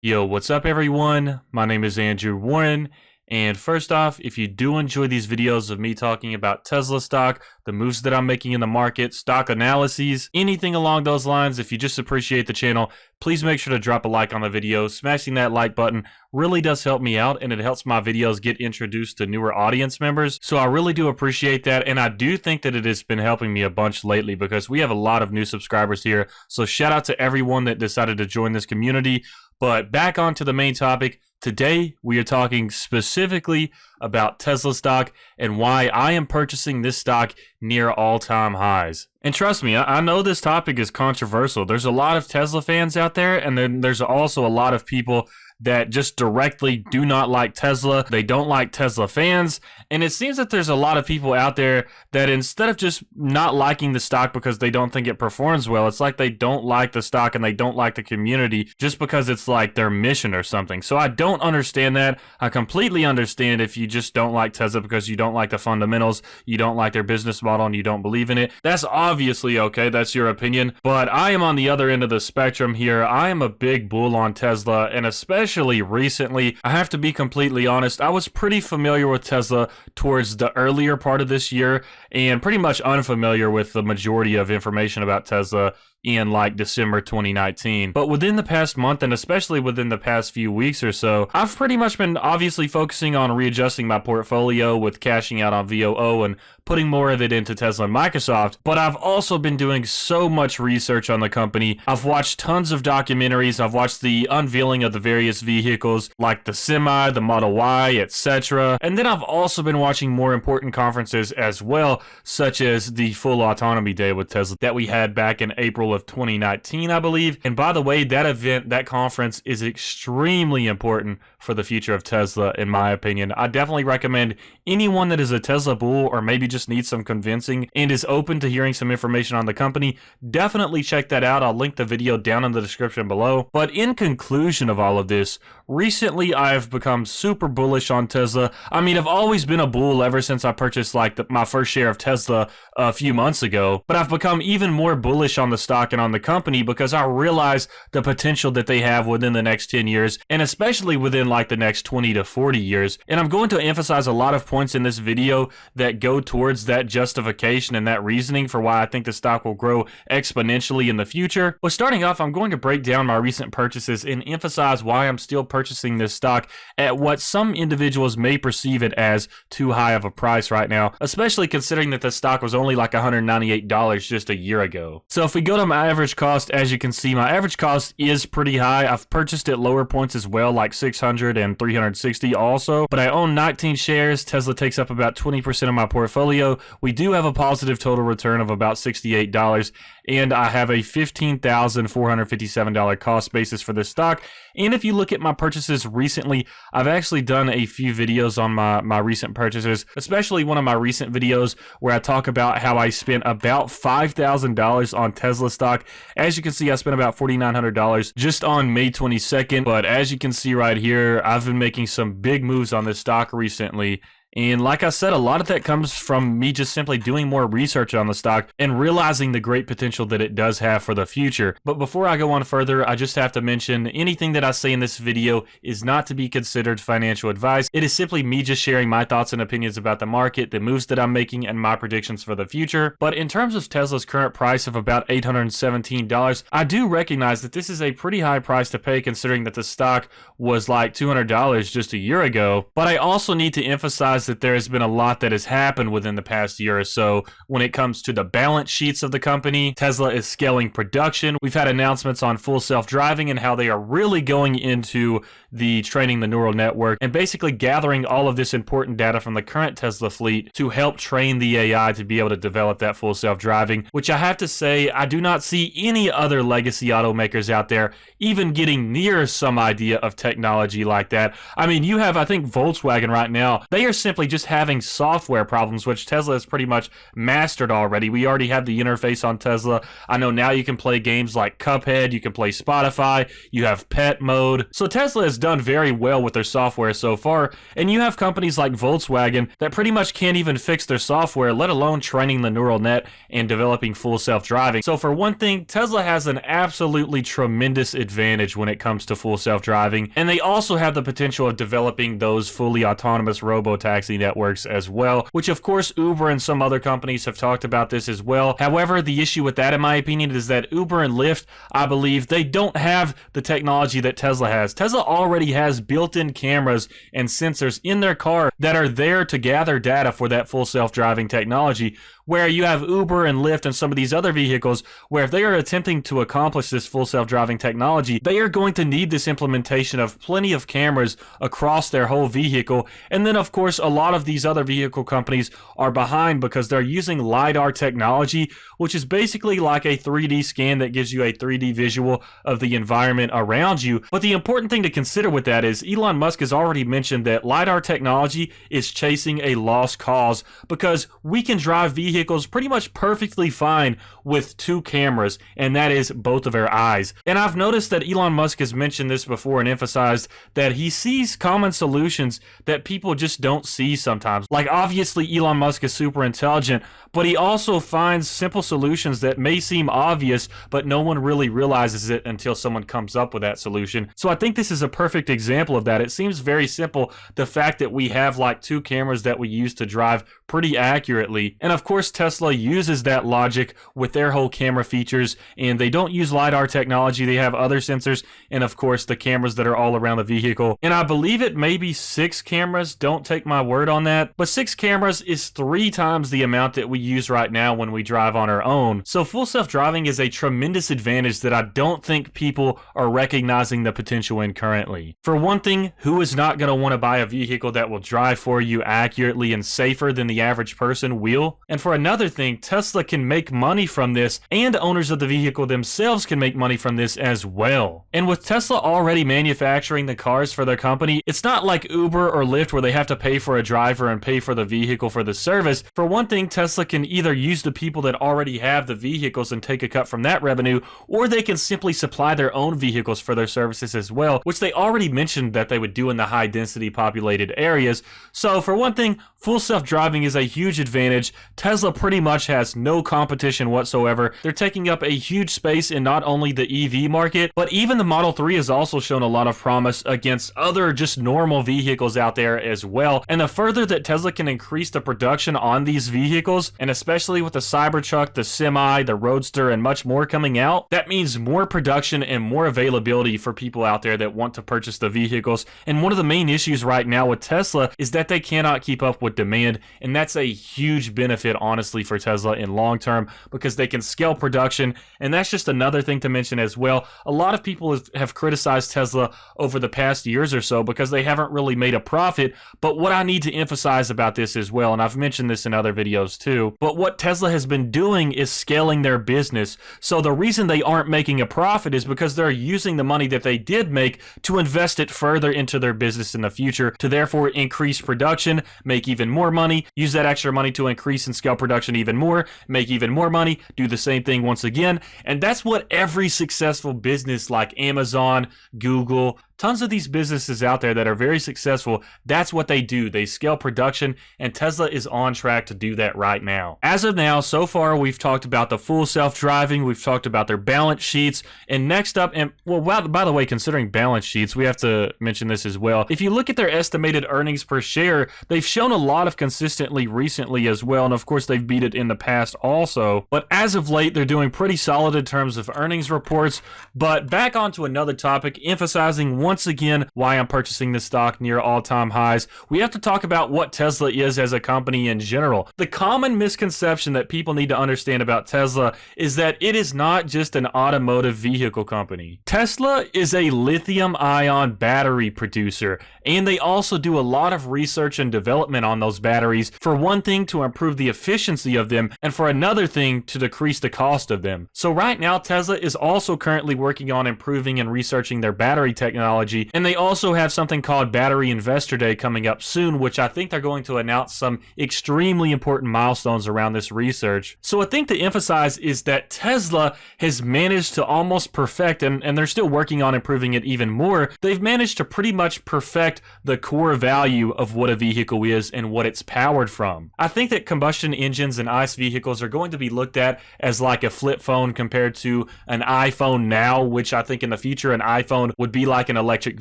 Yo, what's up, everyone? My name is Andrew Warren. And first off, if you do enjoy these videos of me talking about Tesla stock, the moves that I'm making in the market, stock analyses, anything along those lines, if you just appreciate the channel, please make sure to drop a like on the video. Smashing that like button really does help me out, and it helps my videos get introduced to newer audience members. So I really do appreciate that, and I do think that it has been helping me a bunch lately because we have a lot of new subscribers here. So shout out to everyone that decided to join this community. But back onto the main topic. Today, we are talking specifically about Tesla stock and why I am purchasing this stock near all-time highs. And trust me, I know this topic is controversial. There's a lot of Tesla fans out there, and then there's also a lot of people that just directly do not like Tesla. They don't like Tesla fans. And it seems that there's a lot of people out there that instead of just not liking the stock because they don't think it performs well, it's like they don't like the stock and they don't like the community just because it's like their mission or something. So I don't understand that. I completely understand if you just don't like Tesla because you don't like the fundamentals, you don't like their business model, and you don't believe in it. That's obviously okay. That's your opinion. But I am on the other end of the spectrum here. I am a big bull on Tesla, and especially recently, I have to be completely honest, I was pretty familiar with Tesla towards the earlier part of this year and pretty much unfamiliar with the majority of information about Tesla in like December 2019. But within the past month, and especially within the past few weeks or so, I've pretty much been obviously focusing on readjusting my portfolio with cashing out on VOO and putting more of it into Tesla and Microsoft. But I've also been doing so much research on the company. I've watched tons of documentaries. I've watched the unveiling of the various vehicles like the Semi, the Model Y, etc. And then I've also been watching more important conferences as well, such as the Full Autonomy Day with Tesla that we had back in April of 2019, I believe. And by the way, that event, that conference is extremely important for the future of Tesla, in my opinion. I definitely recommend anyone that is a Tesla bull or maybe just needs some convincing and is open to hearing some information on the company, definitely check that out. I'll link the video down in the description below. But in conclusion of all of this, recently I've become super bullish on Tesla. I mean, I've always been a bull ever since I purchased like my first share of Tesla a few months ago, but I've become even more bullish on the stock and on the company because I realize the potential that they have within the next 10 years and especially within like the next 20 to 40 years. And I'm going to emphasize a lot of points in this video that go towards that justification and that reasoning for why I think the stock will grow exponentially in the future. But starting off, I'm going to break down my recent purchases and emphasize why I'm still purchasing this stock at what some individuals may perceive it as too high of a price right now, especially considering that the stock was only like $198 just a year ago. So if we go to my average cost, as you can see, my average cost is pretty high. I've purchased at lower points as well, like 600 and 360 also, but I own 19 shares. Tesla takes up about 20% of my portfolio. We do have a positive total return of about $68, and I have a $15,457 cost basis for this stock. And if you look at my purchases recently, I've actually done a few videos on my recent purchases, especially one of my recent videos where I talk about how I spent about $5,000 on Tesla stock. As you can see, I spent about $4,900 just on May 22nd. But as you can see right here, I've been making some big moves on this stock recently. And like I said, a lot of that comes from me just simply doing more research on the stock and realizing the great potential that it does have for the future. But before I go on further, I just have to mention anything that I say in this video is not to be considered financial advice. It is simply me just sharing my thoughts and opinions about the market, the moves that I'm making, and my predictions for the future. But in terms of Tesla's current price of about $817, I do recognize that this is a pretty high price to pay considering that the stock was like $200 just a year ago. But I also need to emphasize that there has been a lot that has happened within the past year or so when it comes to the balance sheets of the company. Tesla is scaling production. We've had announcements on full self-driving and how they are really going into the training the neural network and basically gathering all of this important data from the current Tesla fleet to help train the AI to be able to develop that full self-driving, which I have to say, I do not see any other legacy automakers out there even getting near some idea of technology like that. I mean, you have, I think, Volkswagen right now. They are simply just having software problems, which Tesla has pretty much mastered already. We already have the interface on Tesla. I know now you can play games like Cuphead, you can play Spotify, you have pet mode. So Tesla has done very well with their software so far, and you have companies like Volkswagen that pretty much can't even fix their software, let alone training the neural net and developing full self-driving. So for one thing, Tesla has an absolutely tremendous advantage when it comes to full self-driving, and they also have the potential of developing those fully autonomous robo-taxi networks as well, which of course Uber and some other companies have talked about this as well. However, the issue with that, in my opinion, is that Uber and Lyft, I believe, they don't have the technology that Tesla has. Tesla already has built-in cameras and sensors in their car that are there to gather data for that full self-driving technology, where you have Uber and Lyft and some of these other vehicles where if they are attempting to accomplish this full self-driving technology, they are going to need this implementation of plenty of cameras across their whole vehicle. And then of course, a lot of these other vehicle companies are behind because they're using LiDAR technology, which is basically like a 3D scan that gives you a 3D visual of the environment around you. But the important thing to consider with that is Elon Musk has already mentioned that LiDAR technology is chasing a lost cause because we can drive vehicles pretty much perfectly fine with two cameras, and that is both of our eyes. And I've noticed that Elon Musk has mentioned this before and emphasized that he sees common solutions that people just don't see sometimes. Like obviously Elon Musk is super intelligent, but he also finds simple solutions that may seem obvious, but no one really realizes it until someone comes up with that solution. So I think this is a perfect example of that. It seems very simple, the fact that we have like two cameras that we use to drive pretty accurately. And of course, Tesla uses that logic with their whole camera features, and they don't use LiDAR technology. They have other sensors, and of course, the cameras that are all around the vehicle. And I believe it may be 6 cameras. Don't take my word on that. But 6 cameras is 3 times the amount that we use right now when we drive on our own. So full self-driving is a tremendous advantage that I don't think people are recognizing the potential in currently. For one thing, who is not going to want to buy a vehicle that will drive for you accurately and safer than the average person will? And for another thing, Tesla can make money from this, and owners of the vehicle themselves can make money from this as well. And with Tesla already manufacturing the cars for their company, it's not like Uber or Lyft where they have to pay for a driver and pay for the vehicle for the service. For one thing, Tesla can either use the people that already have the vehicles and take a cut from that revenue, or they can simply supply their own vehicles for their services as well, which they already mentioned that they would do in the high density populated areas. So for one thing, full self-driving is a huge advantage. Tesla pretty much has no competition whatsoever. They're taking up a huge space in not only the EV market, but even the Model 3 has also shown a lot of promise against other just normal vehicles out there as well. And the further that Tesla can increase the production on these vehicles, and especially with the Cybertruck, the Semi, the Roadster, and much more coming out, that means more production and more availability for people out there that want to purchase the vehicles. And one of the main issues right now with Tesla is that they cannot keep up with demand, and that's a huge benefit honestly for Tesla in long term because they can scale production. And that's just another thing to mention as well. A lot of people have criticized Tesla over the past years or so because they haven't really made a profit. But what I need to emphasize about this as well, and I've mentioned this in other videos too, but what Tesla has been doing is scaling their business. So the reason they aren't making a profit is because they're using the money that they did make to invest it further into their business in the future, to therefore increase production, make even more money, use that extra money to increase and scale production even more, make even more money, do the same thing once again. And that's what every successful business like Amazon, Google, tons of these businesses out there that are very successful, that's what they do. They scale production, and Tesla is on track to do that right now. As of now, so far, we've talked about the full self-driving, we've talked about their balance sheets, and next up, and well, by the way, considering balance sheets, we have to mention this as well. If you look at their estimated earnings per share, they've shown a lot of consistently recently as well, and of course, they've beat it in the past also. But as of late, they're doing pretty solid in terms of earnings reports. But back onto another topic, emphasizing once again why I'm purchasing this stock near all-time highs. We have to talk about what Tesla is as a company in general. The common misconception that people need to understand about Tesla is that it is not just an automotive vehicle company. Tesla is a lithium-ion battery producer, and they also do a lot of research and development on those batteries, for one thing to improve the efficiency of them, and for another thing to decrease the cost of them. So right now, Tesla is also currently working on improving and researching their battery technology technology. And they also have something called Battery Investor Day coming up soon, which I think they're going to announce some extremely important milestones around this research. So a thing to emphasize is that Tesla has managed to almost perfect, and they're still working on improving it even more, they've managed to pretty much perfect the core value of what a vehicle is and what it's powered from. I think that combustion engines and ICE vehicles are going to be looked at as like a flip phone compared to an iPhone now, which I think in the future an iPhone would be like an electric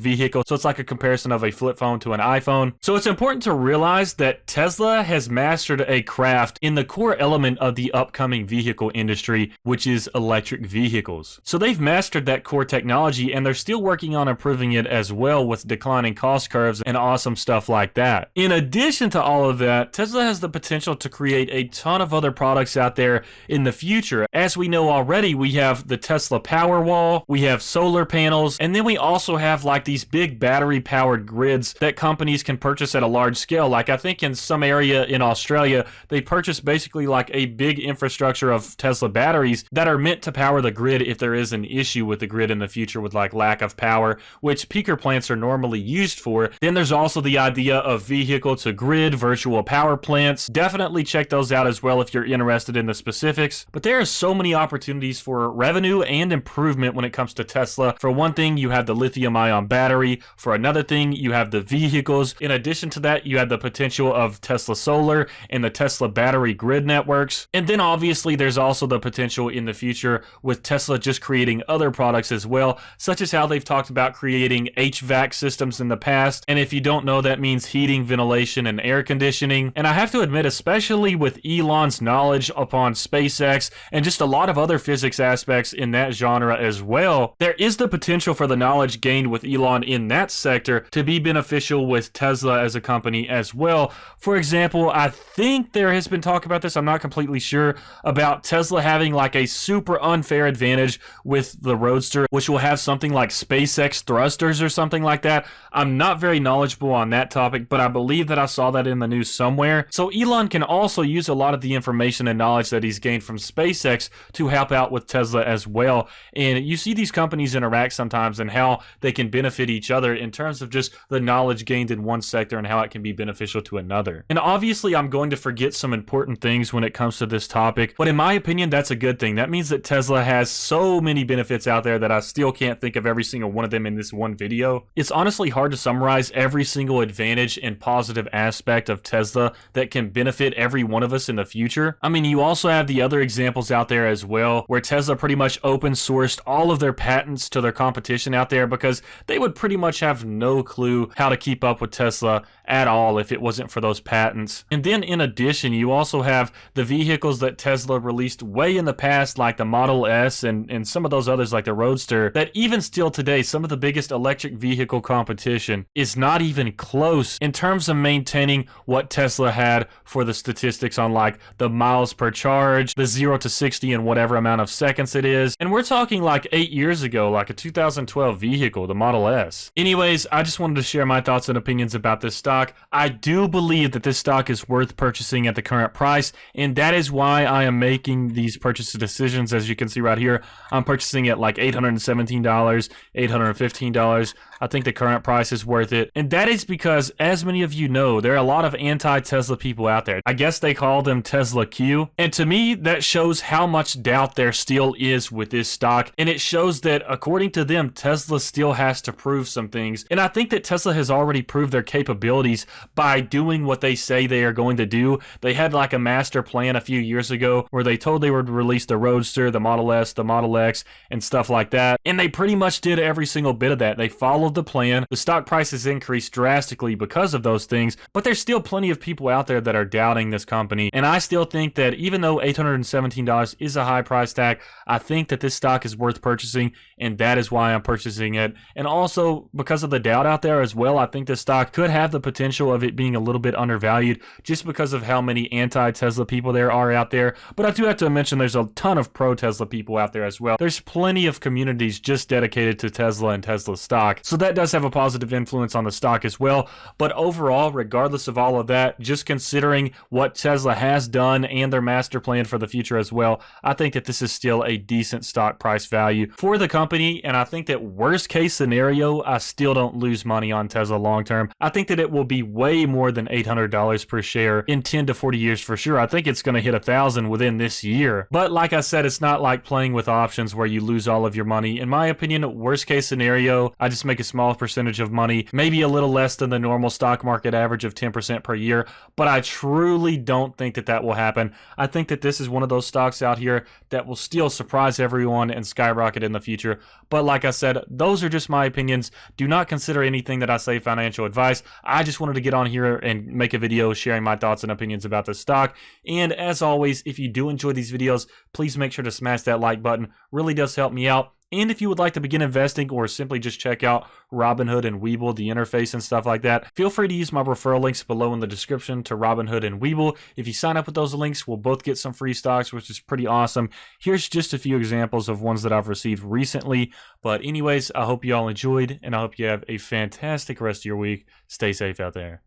vehicle. So it's like a comparison of a flip phone to an iPhone. So it's important to realize that Tesla has mastered a craft in the core element of the upcoming vehicle industry, which is electric vehicles. So they've mastered that core technology, and they're still working on improving it as well with declining cost curves and awesome stuff like that. In addition to all of that, Tesla has the potential to create a ton of other products out there in the future. As we know already, we have the Tesla Powerwall, we have solar panels, and then we also have like these big battery powered grids that companies can purchase at a large scale. Like I think in some area in Australia, they purchase basically like a big infrastructure of Tesla batteries that are meant to power the grid if there is an issue with the grid in the future with like lack of power, which peaker plants are normally used for. Then there's also the idea of vehicle to grid virtual power plants. Definitely check those out as well if you're interested in the specifics. But there are so many opportunities for revenue and improvement when it comes to Tesla. For one thing, you have the lithium-ion battery. For another thing, you have the vehicles. In addition to that, you have the potential of Tesla Solar and the Tesla battery grid networks. And then obviously there's also the potential in the future with Tesla just creating other products as well, such as how they've talked about creating HVAC systems in the past. And if you don't know, that means heating, ventilation, and air conditioning. And I have to admit, especially with Elon's knowledge upon SpaceX and just a lot of other physics aspects in that genre as well, there is the potential for the knowledge gained with Elon in that sector to be beneficial with Tesla as a company as well. For example, I think there has been talk about this, I'm not completely sure, about Tesla having like a super unfair advantage with the Roadster, which will have something like SpaceX thrusters or something like that. I'm not very knowledgeable on that topic, but I believe that I saw that in the news somewhere. So Elon can also use a lot of the information and knowledge that he's gained from SpaceX to help out with Tesla as well. And you see these companies interact sometimes and how they can benefit each other in terms of just the knowledge gained in one sector and how it can be beneficial to another. And obviously I'm going to forget some important things when it comes to this topic, but in my opinion, that's a good thing. That means that Tesla has so many benefits out there that I still can't think of every single one of them in this one video. It's honestly hard to summarize every single advantage and positive aspect of Tesla that can benefit every one of us in the future. I mean, you also have the other examples out there as well, where Tesla pretty much open sourced all of their patents to their competition out there because they would pretty much have no clue how to keep up with Tesla at all if it wasn't for those patents. And then in addition, you also have the vehicles that Tesla released way in the past, like the Model S and some of those others like the Roadster, that even still today, some of the biggest electric vehicle competition is not even close in terms of maintaining what Tesla had for the statistics on like the miles per charge, the 0 to 60 in whatever amount of seconds it is. And we're talking like 8 years ago, like a 2012 vehicle, the Model S. Anyways, I just wanted to share my thoughts and opinions about this stock. I do believe that this stock is worth purchasing at the current price, and that is why I am making these purchase decisions. As you can see right here, I'm purchasing at like $817, $815. I think the current price is worth it. And that is because, as many of you know, there are a lot of anti-Tesla people out there. I guess they call them Tesla Q. And to me, that shows how much doubt there still is with this stock. And it shows that, according to them, Tesla still has to prove some things. And I think that Tesla has already proved their capabilities by doing what they say they are going to do. They had like a master plan a few years ago where they told they would release the Roadster, the Model S, the Model X, and stuff like that. And they pretty much did every single bit of that. They followed the plan. The stock price has increased drastically because of those things, but there's still plenty of people out there that are doubting this company. And I still think that even though $817 is a high price tag, I think that this stock is worth purchasing, and that is why I'm purchasing it. And also, because of the doubt out there as well, I think this stock could have the potential potential of it being a little bit undervalued just because of how many anti-Tesla people there are out there. But I do have to mention there's a ton of pro-Tesla people out there as well. There's plenty of communities just dedicated to Tesla and Tesla stock. So that does have a positive influence on the stock as well. But overall, regardless of all of that, just considering what Tesla has done and their master plan for the future as well, I think that this is still a decent stock price value for the company. And I think that worst case scenario, I still don't lose money on Tesla long term. I think that it will be way more than $800 per share in 10 to 40 years for sure. I think it's going to hit 1,000 within this year. But like I said, it's not like playing with options where you lose all of your money. In my opinion, worst case scenario, I just make a small percentage of money, maybe a little less than the normal stock market average of 10% per year. But I truly don't think that that will happen. I think that this is one of those stocks out here that will still surprise everyone and skyrocket in the future. But like I said, those are just my opinions. Do not consider anything that I say financial advice. I just wanted to get on here and make a video sharing my thoughts and opinions about the stock. And as always, if you do enjoy these videos, please make sure to smash that like button. Really does help me out. And if you would like to begin investing or simply just check out Robinhood and Webull, the interface and stuff like that, feel free to use my referral links below in the description to Robinhood and Webull. If you sign up with those links, we'll both get some free stocks, which is pretty awesome. Here's just a few examples of ones that I've received recently. But anyways, I hope you all enjoyed, and I hope you have a fantastic rest of your week. Stay safe out there.